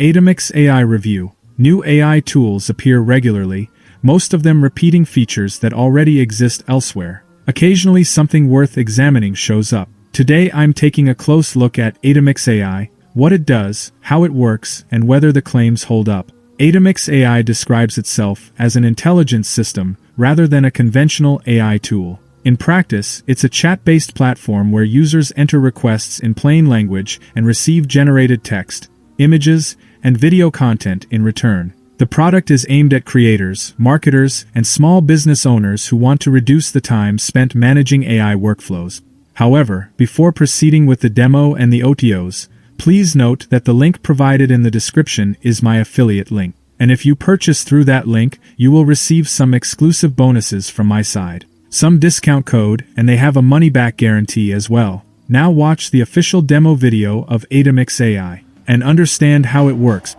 Adamix AI Review. New AI tools appear regularly, most of them repeating features that already exist elsewhere. Occasionally something worth examining shows up. Today I'm taking a close look at Adamix AI, what it does, how it works, and whether the claims hold up. Adamix AI describes itself as an intelligence system rather than a conventional AI tool. In practice, it's a chat-based platform where users enter requests in plain language and receive generated text, images, and video content in return. The product is aimed at creators, marketers, and small business owners who want to reduce the time spent managing AI workflows. However, before proceeding with the demo and the OTOs, please note that the link provided in the description is my affiliate link, and if you purchase through that link, you will receive some exclusive bonuses from my side. Some discount code, and they have a money-back guarantee as well. Now watch the official demo video of Adamix AI and understand how it works.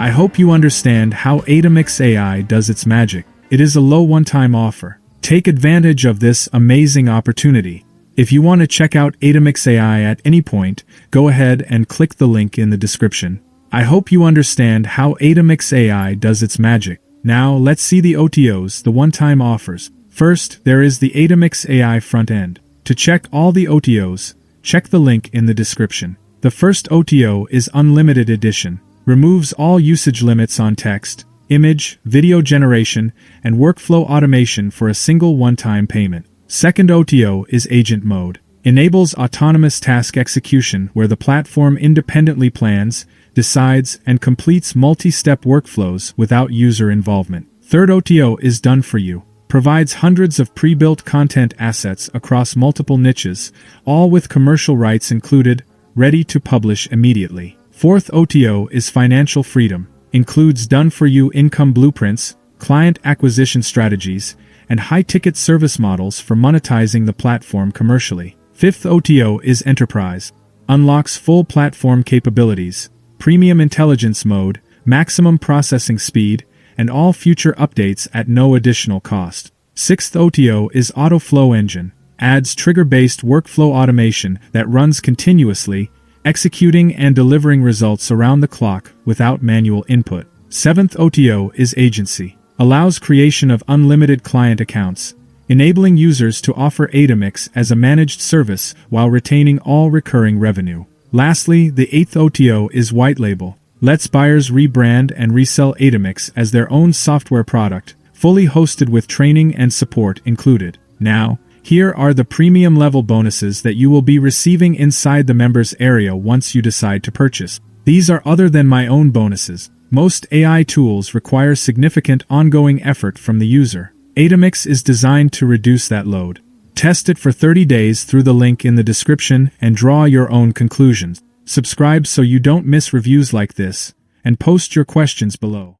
I hope you understand how Adamix AI does its magic. It is a low one-time offer. Take advantage of this amazing opportunity. If you want to check out Adamix AI at any point, go ahead and click the link in the description. I hope you understand how Adamix AI does its magic. Now let's see the OTOs, the one-time offers. First, there is the Adamix AI front end. To check all the OTOs, check the link in the description. The first OTO is Unlimited Edition. Removes all usage limits on text, image, video generation, and workflow automation for a single one-time payment. Second OTO is Agent Mode. Enables autonomous task execution where the platform independently plans, decides, and completes multi-step workflows without user involvement. Third OTO is Done For You. Provides hundreds of pre-built content assets across multiple niches, all with commercial rights included, ready to publish immediately. Fourth OTO is Financial Freedom. Includes done-for-you income blueprints, client acquisition strategies, and high-ticket service models for monetizing the platform commercially. Fifth OTO is Enterprise. Unlocks full platform capabilities, premium intelligence mode, maximum processing speed, and all future updates at no additional cost. Sixth OTO is AutoFlow Engine. Adds trigger-based workflow automation that runs continuously, executing and delivering results around the clock without manual input. Seventh OTO is Agency. Allows creation of unlimited client accounts, enabling users to offer Adamix as a managed service while retaining all recurring revenue. Lastly, the eighth OTO is Whitelabel. Lets buyers rebrand and resell Adamix as their own software product, fully hosted with training and support included. Now, here are the premium level bonuses that you will be receiving inside the members area once you decide to purchase. These are other than my own bonuses. Most AI tools require significant ongoing effort from the user. Adamix is designed to reduce that load. Test it for 30 days through the link in the description and draw your own conclusions. Subscribe so you don't miss reviews like this, and post your questions below.